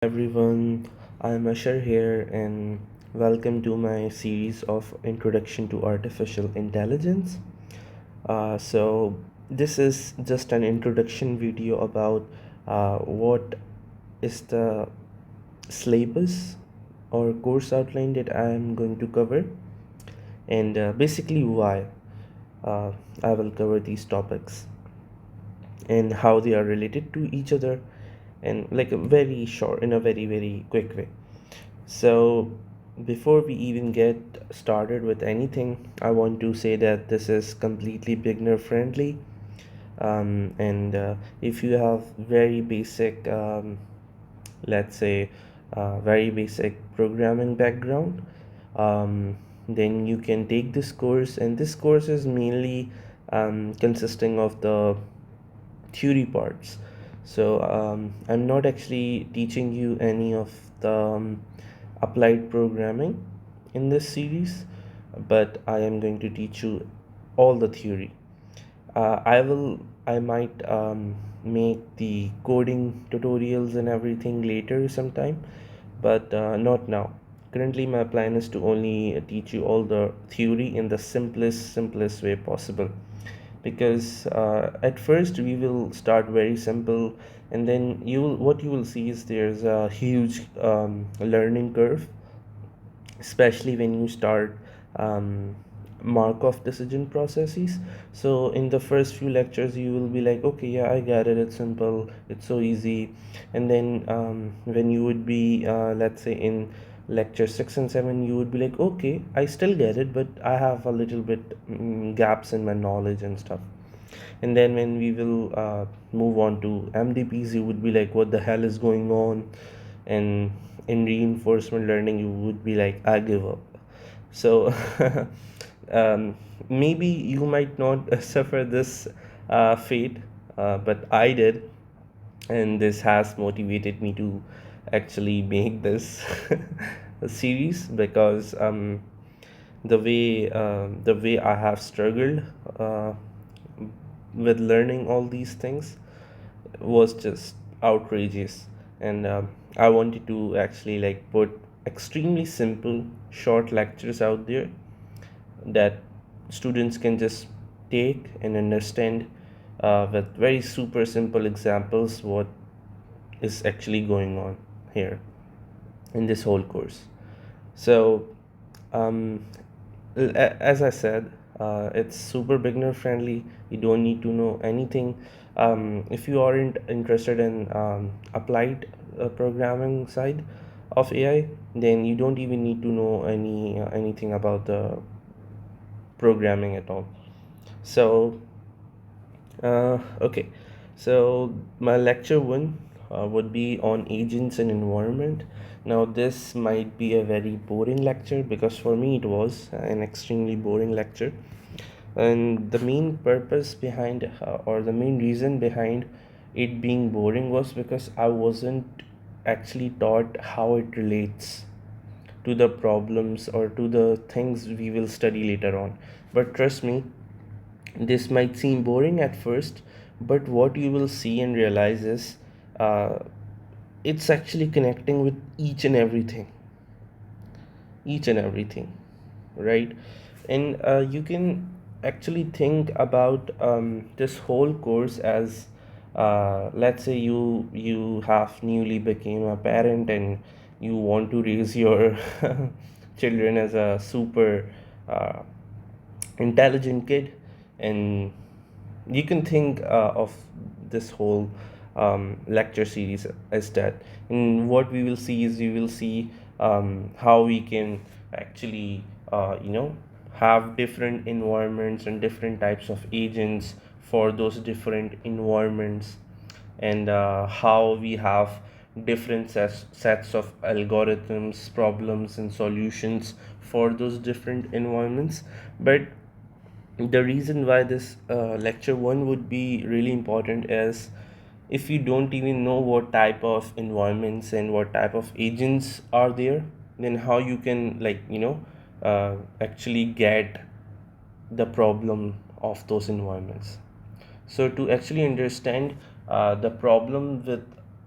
Everyone, I'm Ashar here, and welcome to my series of Introduction to Artificial Intelligence. This is just an introduction video about what is the syllabus or course outline that I am going to cover, and basically why uh, I will cover these topics and how they are related to each other, and like a very short, in a very quick way. So, before we even get started with anything, I want to say that this is completely beginner friendly. And if you have very basic, let's say, very basic programming background, then you can take this course. And this course is mainly consisting of the theory parts. So I'm not actually teaching you any of the applied programming in this series, but I am going to teach you all the theory. I might make the coding tutorials and everything later sometime, but not now. Currently, my plan is to only teach you all the theory in the simplest way possible, because at first we will start very simple, and then what you will see is there's a huge learning curve, especially when you start um, Markov decision processes. So in the first few lectures you will be like, okay, yeah, I get it, it's simple, it's so easy. And then when you would be let's say in lecture 6 and 7, you would be like, okay, I still get it, but I have a little bit gaps in my knowledge and stuff. And then when we will move on to MDPs, you would be like, what the hell is going on? And in reinforcement learning, you would be like, I give up. So maybe you might not suffer this fate, but I did, and this has motivated me to actually make this series, because the way I have struggled uh, with learning all these things was just outrageous. And I wanted to actually like put extremely simple short lectures out there that students can just take and understand with very super simple examples what is actually going on here in this whole course. So um, as I said, it's super beginner friendly. You don't need to know anything. If you aren't interested in applied programming side of AI, then you don't even need to know anything about the programming at all. So okay, so my lecture one would be on agents and environment. Now, this might be a very boring lecture, because for me it was an extremely boring lecture. And the main purpose behind, or the main reason behind it being boring, was because I wasn't actually taught how it relates to the problems or to the things we will study later on. But trust me, this might seem boring at first, but what you will see and realize is uh, it's actually connecting with each and everything, right? And you can actually think about this whole course as, let's say you have newly became a parent, and you want to raise your children as a super uh, intelligent kid. And you can think of this whole lecture series as that. And what we will see is, you will see how we can actually have different environments and different types of agents for those different environments, and how we have different sets of algorithms, problems, and solutions for those different environments. But the reason why this lecture one would be really important is, if you don't even know what type of environments and what type of agents are there, then how you can actually get the problem of those environments. So to actually understand the problem with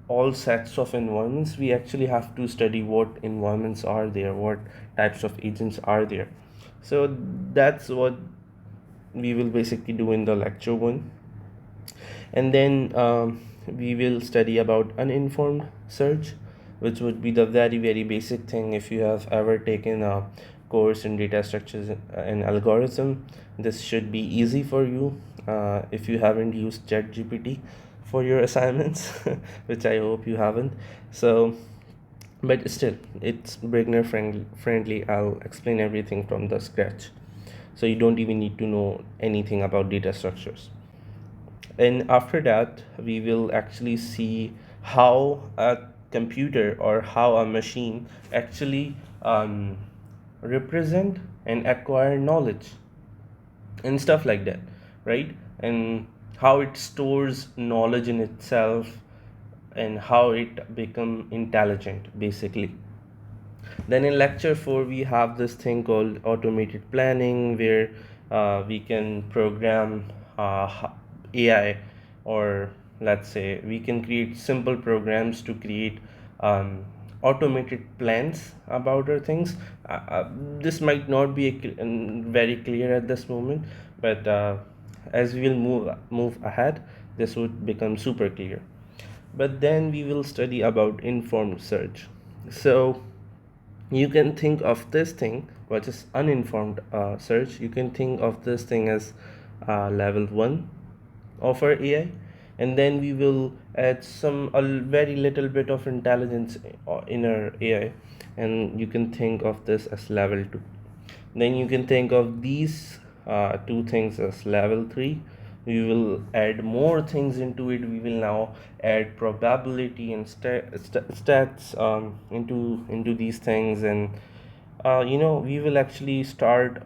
all sets of environments. We actually have to study what environments are there, what types of agents are there. So that's what we will basically do in the lecture one. And then we will study about uninformed search, which would be the very basic thing. If you have ever taken a course in data structures and algorithm, this should be easy for you. If you haven't used ChatGPT for your assignments, which I hope you haven't. So but still, it's beginner friendly. I'll explain everything from the scratch, so you don't even need to know anything about data structures. And after that, we will actually see how a computer or how a machine actually represent and acquire knowledge and stuff like that, right? And how it stores knowledge in itself, and how it become intelligent basically. Then in lecture 4 we have this thing called automated planning, where we can program AI, or let's say we can create simple programs to create automated plans about our things. This might not be very clear at this moment, but as we will move ahead, this would become super clear. But then we will study about informed search. So you can think of this thing, which is uninformed search, you can think of this thing as level 1 of our AI. And then we will add some a very little bit of intelligence in our AI, and you can think of this as level 2. Then you can think of these two things as level 3. We will add more things into it. We will now add probability and stats into these things. And we will actually start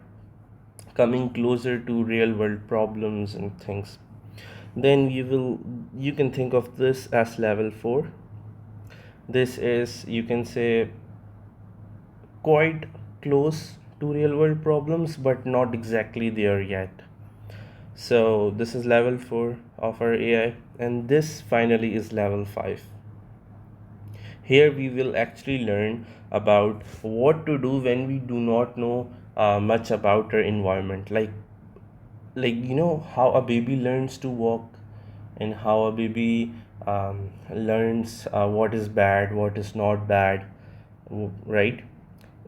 coming closer to real world problems and things. Then you can think of this as level 4. This is, you can say, quite close to real world problems but not exactly there yet. So this is level 4 of our AI, and this finally is level 5. Here we will actually learn about what to do when we do not know much about our environment, like how a baby learns to walk, and how a baby learns what is bad, what is not bad, right?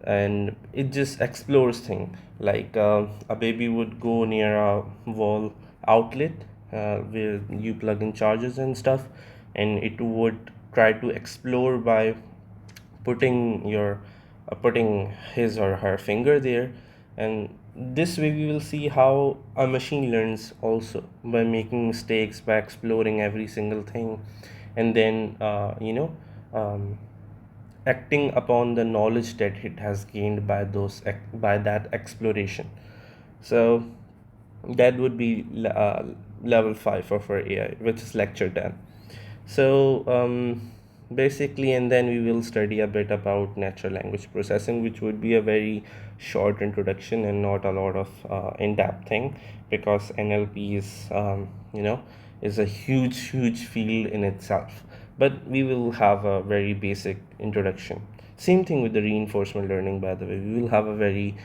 And it just explores thing, like a baby would go near a wall outlet where you plug in chargers and stuff, and it would try to explore by putting his or her finger there. And this way we will see how a machine learns also, by making mistakes, by exploring every single thing, and then acting upon the knowledge that it has gained by that exploration. So that would be level 5 of our AI, which is lecture 10. So basically, and then we will study a bit about natural language processing, which would be a very short introduction and not a lot of in-depth thing, because NLP is a huge field in itself. But we will have a very basic introduction. Same thing with the reinforcement learning, by the way. We will have a very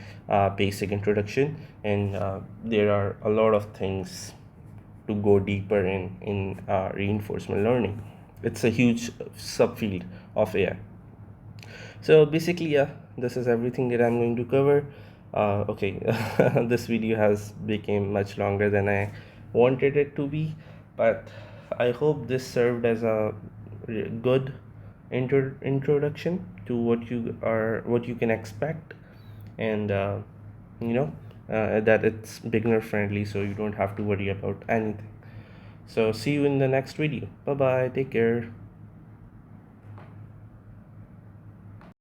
basic introduction, and there are a lot of things to go deeper in reinforcement learning. It's a huge subfield of AI. So basically, yeah, this is everything that I'm going to cover. Okay, this video has become much longer than I wanted it to be, but I hope this served as a good introduction to what you can expect. And you know that it's beginner friendly, so you don't have to worry about anything. So see you in the next video. Bye bye, take care.